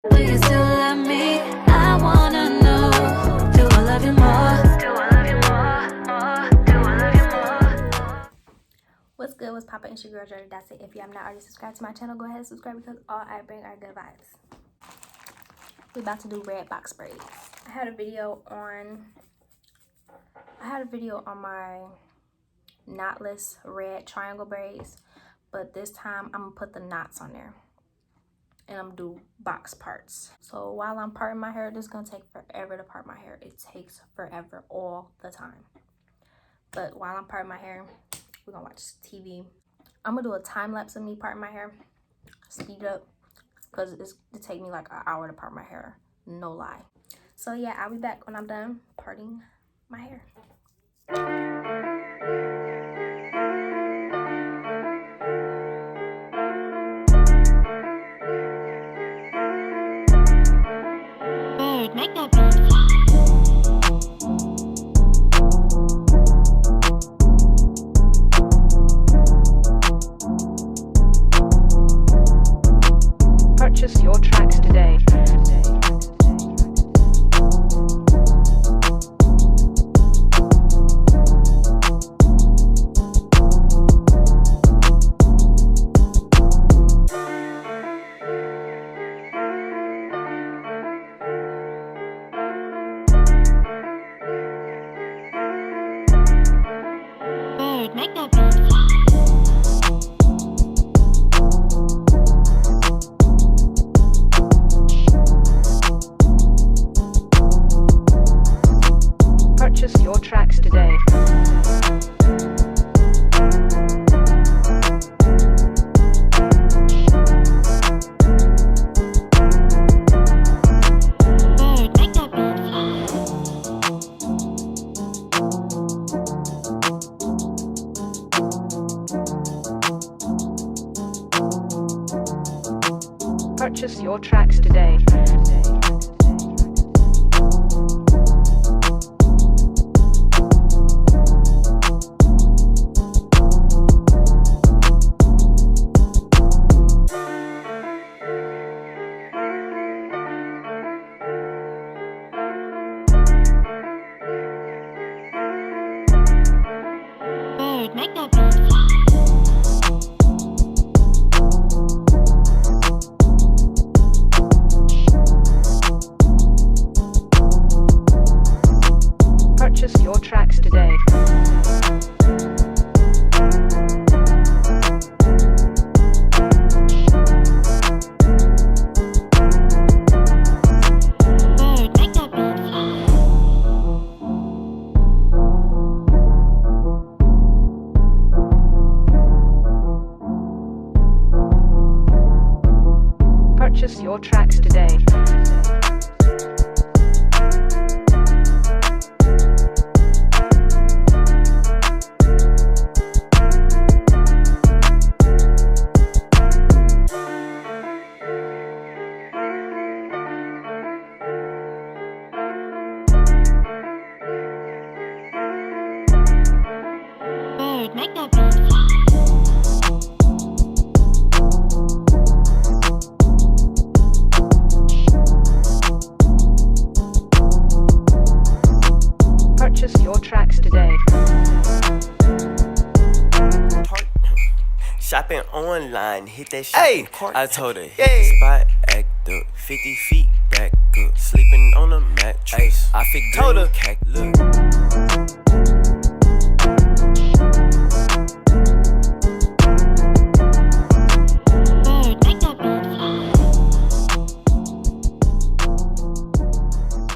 Do you still love me? I wanna know. Do I love you more? Do I love you more? Do I love you more? What's good? What's poppin'? It's your girl Jordan. That's it. If you have not already subscribed to my channel, go ahead and subscribe because all I bring are good vibes. We're about to do red box braids. I had a video on my knotless red triangle braids, but this time I'm gonna put the knots on there and I'm gonna do box parts. So while I'm parting my hair, this is gonna take forever to part my hair. It takes forever all the time. But while I'm parting my hair, we're gonna watch TV. I'm gonna do a time lapse of me parting my hair, speed up, because it take me like an hour to part my hair, no lie. So yeah, I'll be back when I'm done parting my hair. Make that beat. Purchase your tracks today. Make that beat. Purchase your tracks today. Make that beat. Purchase your tracks today. Make that beat. Purchase your tracks today. Make that beat. Purchase your tracks today. Make that beat. Purchase your tracks today. Shopping online, hit that shopping cart. I told her, hit the spot, act up, 50 feet back up, sleeping on a mattress. I figured, told her, look.